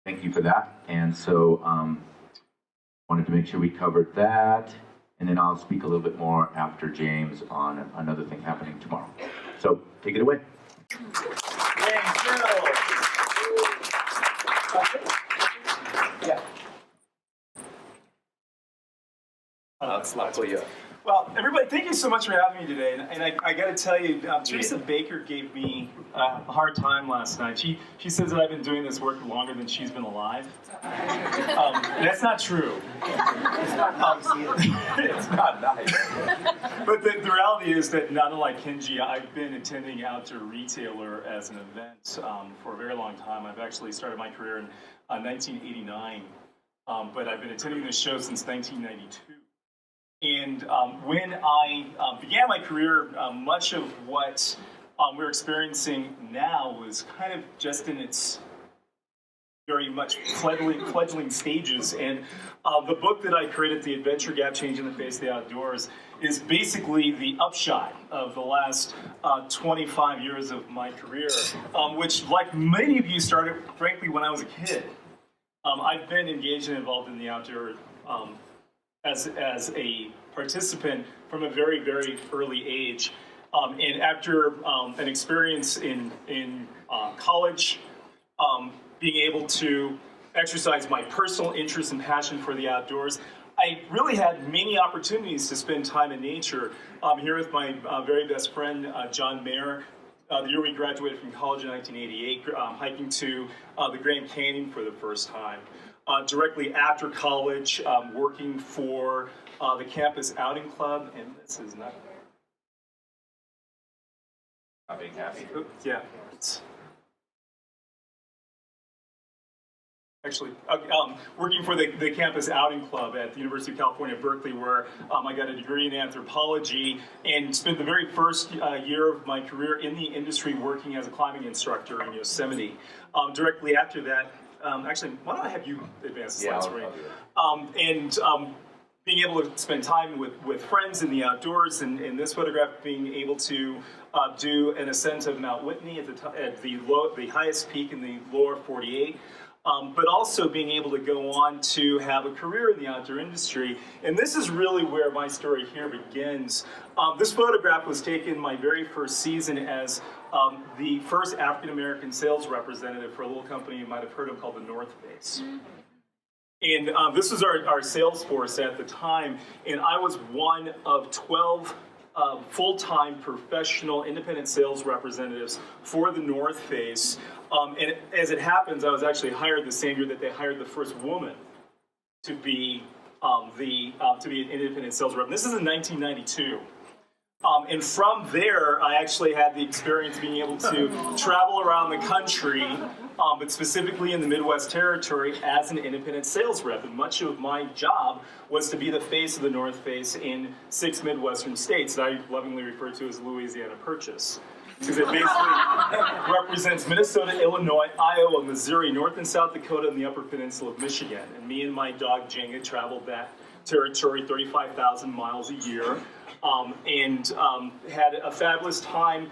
thank you for that. And so wanted to make sure we covered that. And then I'll speak a little bit more after James on another thing happening tomorrow. So take it away. Thanks, Jill. Yeah. It's lovely. Well, everybody, thank you so much for having me today. And I got to tell you, Teresa Baker gave me a hard time last night. She says that I've been doing this work longer than she's been alive. That's not true. It's not nice either. It's not nice. But the reality is that not unlike Kenji, I've been attending Outdoor Retailer as an event for a very long time. I've actually started my career in 1989, but I've been attending this show since 1992. And when I began my career, much of what we're experiencing now was kind of just in its very much fledgling stages. And the book that I created, The Adventure Gap, Changing the Face of the Outdoors, is basically the upshot of the last 25 years of my career, which, like many of you, started, frankly, when I was a kid. I've been engaged and involved in the outdoor as a participant from a very, very early age. And after an experience in college, being able to exercise my personal interest and passion for the outdoors, I really had many opportunities to spend time in nature. I'm here with my very best friend, John Mayer. The year we graduated from college in 1988, hiking to the Grand Canyon for the first time. Directly after college, working for the Campus Outing Club, and this is not being happy. Yeah. Actually, working for the Campus Outing Club at the University of California, Berkeley, where I got a degree in anthropology and spent the very first year of my career in the industry working as a climbing instructor in Yosemite. Directly after that, actually, why don't I have you advance the slides for me? Being able to spend time with friends in the outdoors, and in this photograph, being able to do an ascent of Mount Whitney at the highest peak in the lower 48. But also being able to go on to have a career in the outdoor industry. And this is really where my story here begins. This photograph was taken my very first season as the first African-American sales representative for a little company you might have heard of called the North Face. And this was our sales force at the time, and I was one of 12 full-time professional independent sales representatives for the North Face. And as it happens, I was actually hired the same year that they hired the first woman to be an independent sales rep. And this is in 1992. And from there, I actually had the experience being able to travel around the country, but specifically in the Midwest Territory as an independent sales rep. And much of my job was to be the face of the North Face in 6 Midwestern states that I lovingly refer to as Louisiana Purchase. Because it basically represents Minnesota, Illinois, Iowa, Missouri, North and South Dakota, and the Upper Peninsula of Michigan. And me and my dog Jenga traveled that territory 35,000 miles a year, and had a fabulous time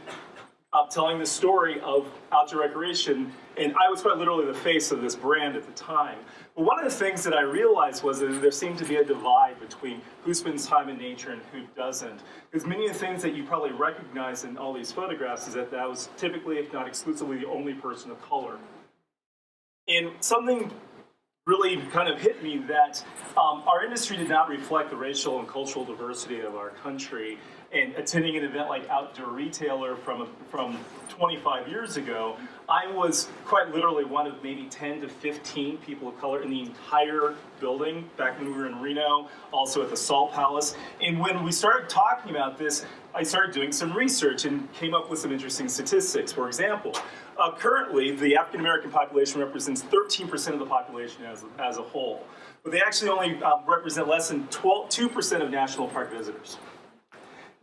telling the story of outdoor recreation. And I was quite literally the face of this brand at the time. But one of the things that I realized was that there seemed to be a divide between who spends time in nature and who doesn't. Because many of the things that you probably recognize in all these photographs is that I was typically, if not exclusively, the only person of color. And something really kind of hit me that our industry did not reflect the racial and cultural diversity of our country. And attending an event like Outdoor Retailer from 25 years ago, I was quite literally one of maybe 10 to 15 people of color in the entire building back when we were in Reno, also at the Salt Palace. And when we started talking about this, I started doing some research and came up with some interesting statistics. For example, currently the African American population represents 13% of the population as a whole, but they actually only represent less than 2% of national park visitors.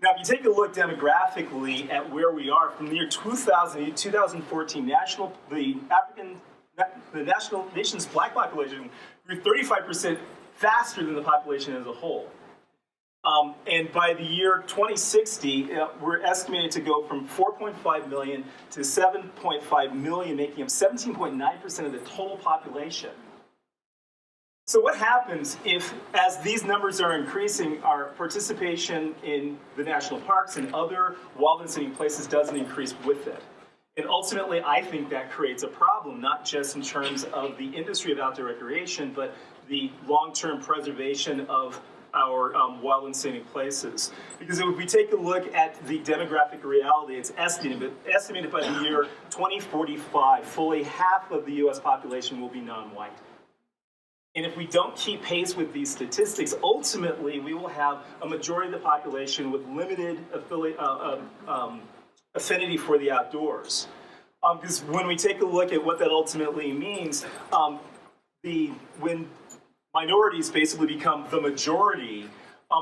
Now, if you take a look demographically at where we are from the year 2000 to 2014, the nation's black population grew 35% faster than the population as a whole. And by the year 2060, we're estimated to go from 4.5 million to 7.5 million, making up 17.9% of the total population. So what happens if, as these numbers are increasing, our participation in the national parks and other wild and scenic places doesn't increase with it? And ultimately, I think that creates a problem, not just in terms of the industry of outdoor recreation, but the long-term preservation of our wild and scenic places. Because if we take a look at the demographic reality, it's estimated by the year 2045, fully half of the US population will be non-white. And if we don't keep pace with these statistics, ultimately we will have a majority of the population with limited affinity for the outdoors. Because when we take a look at what that ultimately means, when minorities basically become the majority,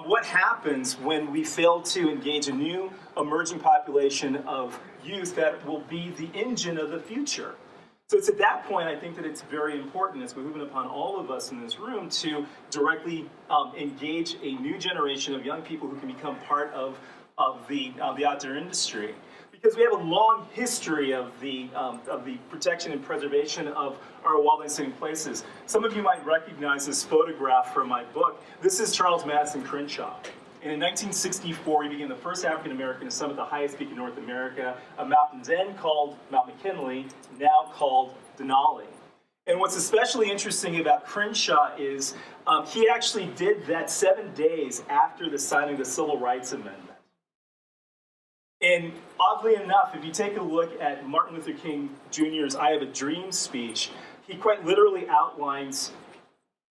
what happens when we fail to engage a new emerging population of youth that will be the engine of the future? So it's at that point, I think that it's very important, as we're moving upon all of us in this room, to directly engage a new generation of young people who can become part of the outdoor industry. Because we have a long history of the protection and preservation of our wild and scenic places. Some of you might recognize this photograph from my book. This is Charles Madison Crenshaw. And in 1964, he became the first African American to summit the highest peak in North America, a mountain then called Mount McKinley, now called Denali. And what's especially interesting about Crenshaw is he actually did that 7 days after the signing of the Civil Rights Amendment. And oddly enough, if you take a look at Martin Luther King Jr.'s I Have a Dream speech, he quite literally outlines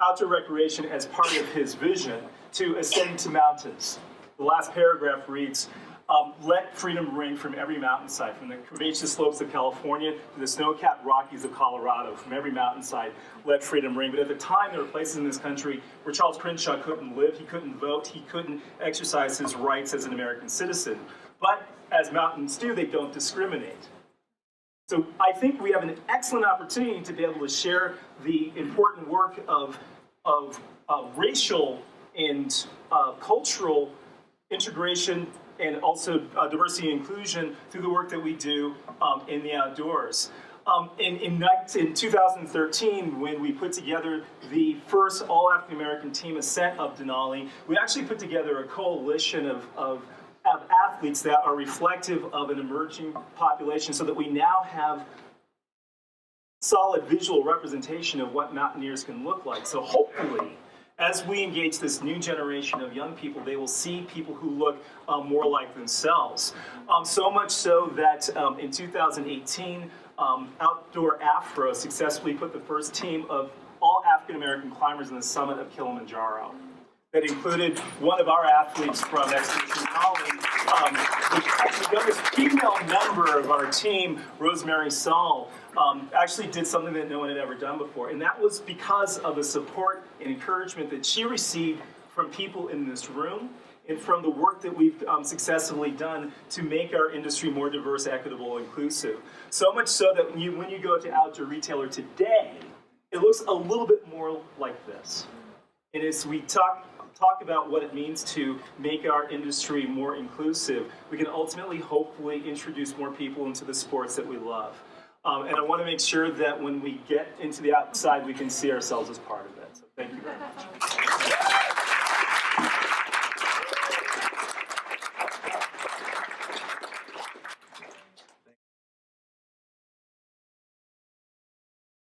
outdoor recreation as part of his vision to ascend to mountains. The last paragraph reads, let freedom ring from every mountainside, from the curvaceous slopes of California to the snow-capped Rockies of Colorado. From every mountainside, let freedom ring. But at the time, there were places in this country where Charles Crenshaw couldn't live, he couldn't vote, he couldn't exercise his rights as an American citizen. But as mountains do, they don't discriminate. So I think we have an excellent opportunity to be able to share the important work of racial and cultural integration and also diversity and inclusion through the work that we do in the outdoors. In 2013, when we put together the first all-African-American team ascent of Denali, we actually put together a coalition of athletes that are reflective of an emerging population so that we now have solid visual representation of what mountaineers can look like. So hopefully, as we engage this new generation of young people, they will see people who look more like themselves. So much so that in 2018, Outdoor Afro successfully put the first team of all African-American climbers on the summit of Kilimanjaro. That included one of our athletes from Expedition Holly, the youngest female member of our team, Rosemary Saul, actually did something that no one had ever done before. And that was because of the support and encouragement that she received from people in this room and from the work that we've successfully done to make our industry more diverse, equitable, inclusive. So much so that when you go to Outdoor Retailer today, it looks a little bit more like this. And as we talk about what it means to make our industry more inclusive, we can ultimately, hopefully, introduce more people into the sports that we love. And I want to make sure that when we get into the outside, we can see ourselves as part of it. So thank you very much.